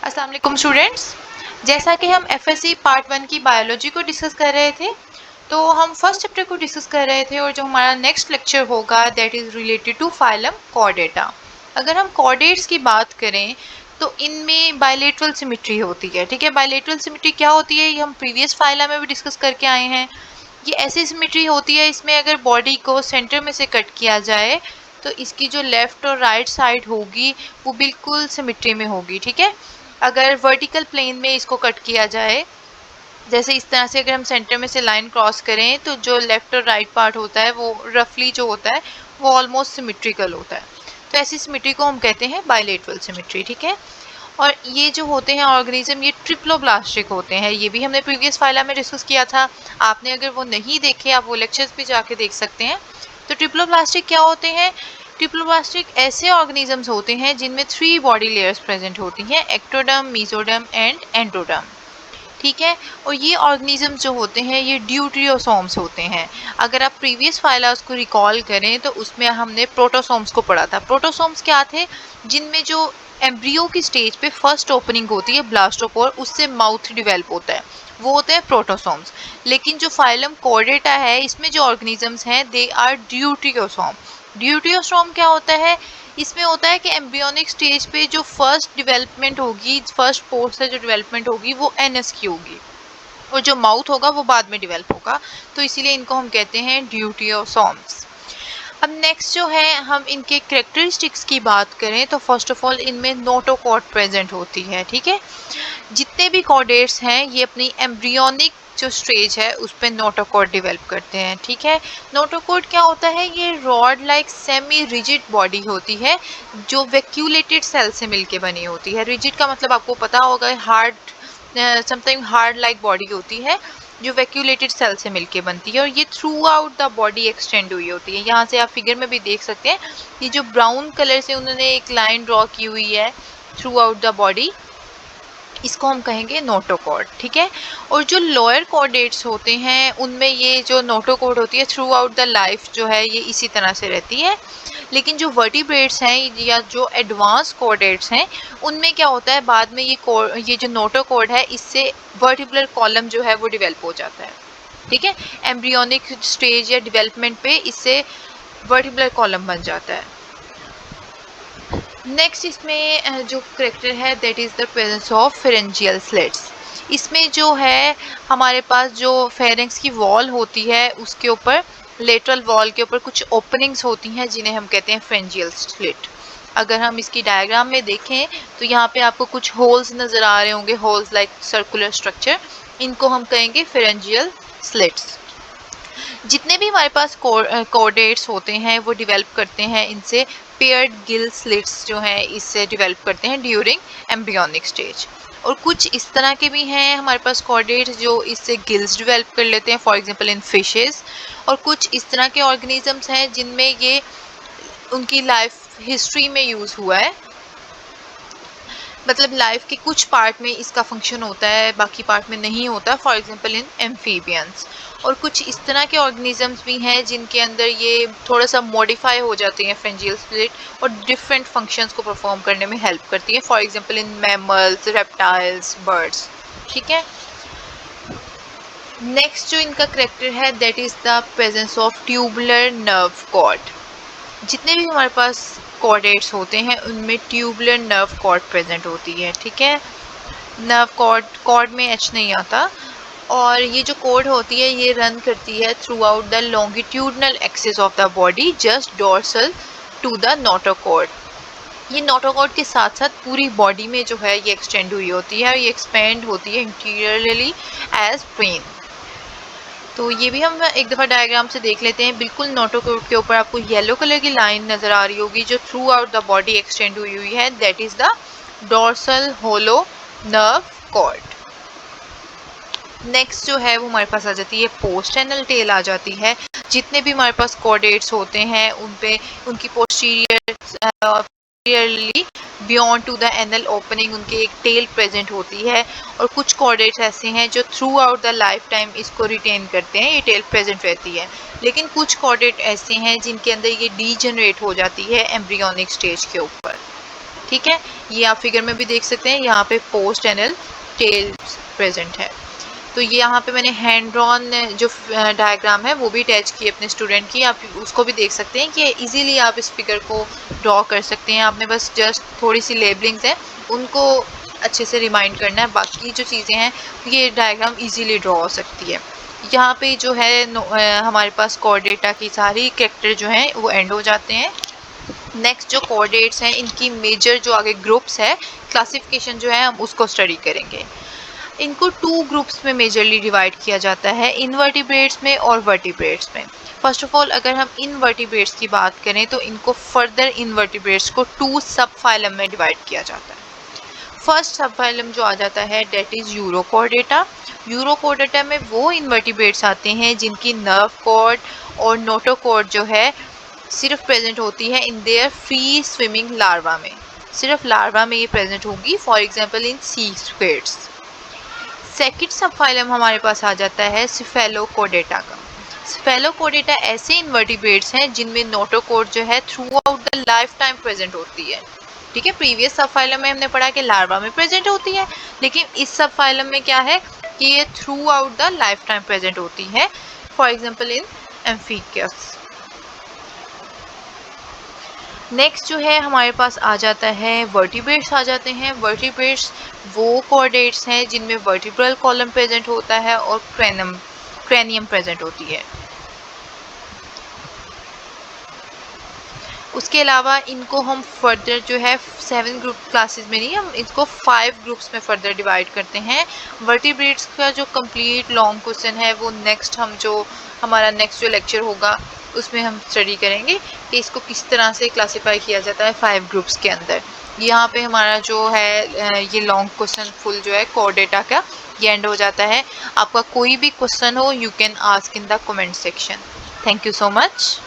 अस्सलाम वालेकुम स्टूडेंट्स। जैसा कि हम एफएससी पार्ट 1 की बायोलॉजी को डिस्कस कर रहे थे, तो हम फर्स्ट चैप्टर को डिस्कस कर रहे थे और जो हमारा नेक्स्ट लेक्चर होगा that is related to phylum chordata. अगर हम कॉर्डेट्स की बात करें तो इनमें बायलेटरल सिमेट्री होती है। ठीक है, बायलेटरल सिमेट्री क्या होती है ये हम प्रीवियस फाइला में भी डिस्कस करके आए हैं। ये ऐसी सिमेट्री होती है, इसमें अगर बॉडी को सेंटर में से कट किया जाए तो इसकी जो लेफ्ट और राइट साइड होगी वो बिल्कुल सिमेट्री में होगी। ठीक है, अगर वर्टिकल प्लेन में इसको कट किया जाए, जैसे इस तरह से अगर हम सेंटर में से लाइन क्रॉस करें तो जो लेफ्ट और राइट पार्ट होता है वो रफली जो होता है वो ऑलमोस्ट सिमेट्रिकल होता है। तो ऐसी सिमेट्री को हम कहते हैं बायलेटरल सिमेट्री। ठीक है, और ये जो होते हैं ऑर्गेनिज्म ये ट्रिप्लोब्लास्टिक होते हैं। ये भी हमने प्रीवियस फाइला में डिस्कस किया था। आपने अगर वो नहीं देखे आप वो लेक्चर्स भी जाके देख सकते हैं। तो ट्रिप्लोब्लास्टिक क्या होते हैं? ट्रिप्लोब्लास्टिक ऐसे ऑर्गेनिजम्स होते हैं जिनमें 3 बॉडी लेयर्स प्रेजेंट होती हैं, एक्टोडर्म, मेसोडर्म एंड एंडोडर्म। ठीक है, और ये ऑर्गेनिज्म जो होते हैं ये ड्यूटेरियोसोम्स होते हैं। अगर आप प्रीवियस फाइलर्स को रिकॉल करें तो उसमें हमने प्रोटोसोम्स को पढ़ा था। प्रोटोसोम्स क्या थे? जिनमें जो एम्ब्रियो की स्टेज पे फर्स्ट ओपनिंग होती है ब्लास्टोपोर, उससे माउथ डिवेल्प होता है, वो होते हैं प्रोटोसोम्स। लेकिन जो फाइलम कॉर्डेटा है इसमें जो ऑर्गेनिजम्स हैं दे आर ड्यूटेरियोसोम। ड्यूटेरियोसोम क्या होता है? इसमें होता है कि एम्ब्रियोनिक स्टेज पे जो फर्स्ट डेवलपमेंट होगी, फर्स्ट पोर से जो डेवलपमेंट होगी वो एनएस की होगी और जो माउथ होगा वो बाद में डेवलप होगा। तो इसीलिए इनको हम कहते हैं ड्यूटेरियोसोम्स। अब नेक्स्ट जो है हम इनके कैरेक्टरिस्टिक्स की बात करें तो फर्स्ट ऑफ ऑल इनमें नोटोकॉर्ड प्रेजेंट होती है। ठीक है, जितने भी कॉर्डेट्स हैं ये अपनी एम्ब्रियोनिक जो स्टेज है उस पर नोटोकॉर्ड डेवलप करते हैं। ठीक है, नोटोकॉर्ड क्या होता है? ये rod like semi rigid body होती है जो वैक्यूलेटेड सेल से मिलके बनी होती है। रिजिड का मतलब आपको पता होगा, hard, something hard like body होती है जो वैक्यूलेटेड सेल से मिलके बनती है और ये through out the body extend हुई होती है। यहाँ से आप फिगर में भी देख सकते हैं, ये जो ब्राउन कलर से उन्होंने एक लाइन ड्रॉ की हुई है थ्रू आउट द बॉडी, इसको हम कहेंगे नोटोकॉर्ड। ठीक है, और जो लोअर कॉर्डेट्स होते हैं उनमें ये जो नोटोकॉर्ड होती है थ्रू आउट द लाइफ जो है ये इसी तरह से रहती है। लेकिन जो वर्टिब्रेट्स हैं या जो एडवांस कॉर्डेट्स हैं उनमें क्या होता है, बाद में ये जो नोटोकॉर्ड है इससे वर्टिब्रल कॉलम जो है वो डेवलप हो जाता है। ठीक है, एम्ब्रियोनिक स्टेज या डेवलपमेंट पे इससे वर्टिब्रल कॉलम बन जाता है। नेक्स्ट इसमें जो करेक्टर है that is the presence of pharyngeal slits. इसमें जो है हमारे पास जो फेरेंक्स की वॉल होती है उसके ऊपर, लेटरल वॉल के ऊपर कुछ ओपनिंग्स होती हैं जिन्हें हम कहते हैं फेरेंजियल स्लिट। अगर हम इसकी डायग्राम में देखें तो यहाँ पे आपको कुछ होल्स नज़र आ रहे होंगे, होल्स लाइक सर्कुलर स्ट्रक्चर, इनको हम कहेंगे फेरेंजियल स्लिट्स। जितने भी हमारे पास कॉर्डेट्स होते हैं वो डेवलप करते हैं इनसे, पेयर्ड गिल स्लिट्स जो हैं इससे डेवलप करते हैं ड्यूरिंग एम्ब्रियोनिक स्टेज। और कुछ इस तरह के भी हैं हमारे पास कॉर्डेट्स जो इससे गिल्स डेवलप कर लेते हैं, फॉर एग्जांपल इन फिशेस। और कुछ इस तरह के ऑर्गेनिजम्स हैं जिनमें ये उनकी लाइफ हिस्ट्री में यूज़ हुआ है, मतलब लाइफ के कुछ पार्ट में इसका फंक्शन होता है बाकी पार्ट में नहीं होता, फॉर एग्जांपल इन एम्फीबियंस। और कुछ इस तरह के ऑर्गेनिजम्स भी हैं जिनके अंदर ये थोड़ा सा मॉडिफाई हो जाते हैं फेरेंजियल स्लिट और डिफरेंट फंक्शंस को परफॉर्म करने में हेल्प करती है, for example in mammals, reptiles, birds. ठीक है, नेक्स्ट जो इनका करेक्टर है that is the presence of tubular nerve cord. जितने भी हमारे पास कॉर्डेट्स होते हैं उनमें ट्यूबुलर नर्व कॉर्ड प्रेजेंट होती है। ठीक है, नर्व कॉर्ड में एच नहीं आता, और ये जो कॉर्ड होती है ये रन करती है throughout the longitudinal axis of the body just dorsal to the notochord. ये नोटोकॉर्ड के साथ साथ पूरी बॉडी में जो है ये एक्सटेंड हुई होती है और ये एक्सपेंड होती है इंटीरियरली एज ब्रेन। तो ये भी हम एक दफ़ा डायग्राम से देख लेते हैं। बिल्कुल नोटोकॉर्ड के ऊपर आपको येलो कलर की लाइन नज़र आ रही होगी जो throughout the body extend हुई है, that is the dorsal hollow nerve cord. Next जो है वो हमारे पास आ जाती है पोस्ट एनल टेल आ जाती है। जितने भी हमारे पास कॉर्डेट्स होते हैं उन पे उनकी posteriorly beyond to the anal opening उनके एक टेल प्रेजेंट होती है। और कुछ कॉर्डेट्स ऐसे हैं जो throughout the life time इसको रिटेन करते हैं, ये टेल प्रेजेंट रहती है। लेकिन कुछ कॉर्डेट ऐसे हैं जिनके अंदर ये डीजनरेट हो जाती है एम्ब्रियोनिक स्टेज के ऊपर। ठीक है, ये आप फिगर में भी देख सकते हैं, यहाँ पे पोस्ट एनल टेल प्रेजेंट है। तो ये यहाँ पे मैंने हैंड ड्रॉन जो डायग्राम है वो भी अटैच की अपने स्टूडेंट की, आप उसको भी देख सकते हैं कि इजीली आप इस फिगर को ड्रॉ कर सकते हैं। आपने बस जस्ट थोड़ी सी लेबलिंग्स हैं उनको अच्छे से रिमाइंड करना है, बाकी जो चीज़ें हैं ये डायग्राम इजीली ड्रॉ हो सकती है। यहाँ पे जो है हमारे पास कोऑर्डिनेटा की सारी कैरेक्टर जो हैं वो एंड हो जाते हैं। नेक्स्ट जो कोऑर्डिनेट्स हैं इनकी मेजर जो आगे ग्रुप्स है, क्लासिफिकेशन जो है हम उसको स्टडी करेंगे। इनको 2 ग्रुप्स में मेजरली डिवाइड किया जाता है, इनवर्टिब्रेट्स में और वर्टिब्रेट्स में। फर्स्ट ऑफ ऑल अगर हम इनवर्टिब्रेट्स की बात करें तो इनको फर्दर इनवर्टिब्रेट्स को 2 सब फाइलम में डिवाइड किया जाता है। फर्स्ट सब फाइलम जो आ जाता है डेट इज यूरोकोर्डेटा। यूरोकोर्डेटा में वो इनवर्टिब्रेट्स आते हैं जिनकी नर्व कॉर्ड और नोटोकॉर्ड जो है सिर्फ प्रेजेंट होती है in their free swimming larva में, सिर्फ लार्वा में ये प्रेजेंट होगी, for example in sea squirts. Second sub phylum हमारे पास आ जाता है सिफेलोकोडेटा का। सिफेलोकोडेटा ऐसे इनवर्टिब्रेट्स हैं जिनमें नोटोकॉर्ड जो है throughout the life time present होती है। ठीक है, प्रीवियस सब फाइलम में हमने पढ़ा कि लार्वा में प्रेजेंट होती है, लेकिन इस सब फाइलम में क्या है कि ये through out the life time present होती है, for example in amphibious. Next जो है हमारे पास आ जाता है वर्टिब्रेट्स आ जाते हैं। वर्टिब्रेट्स वो कोऑर्डिनेट्स हैं जिनमें वर्टिब्रल कॉलम प्रेजेंट होता है और क्रेनियम प्रेजेंट होती है। उसके अलावा इनको हम फर्दर जो है 7 ग्रुप क्लासेस में नहीं, हम इसको 5 ग्रुप्स में फर्दर डिवाइड करते हैं। वर्टिब्रेट्स का जो कंप्लीट लॉन्ग क्वेश्चन है वो नेक्स्ट हमारा नेक्स्ट जो लेक्चर होगा उसमें हम स्टडी करेंगे कि इसको किस तरह से क्लासिफाई किया जाता है 5 ग्रुप्स के अंदर। यहाँ पे हमारा जो है ये लॉन्ग क्वेश्चन फुल जो है कोऑर्डिनेटा का ये एंड हो जाता है। आपका कोई भी क्वेश्चन हो you can ask in the comment section. Thank you so much.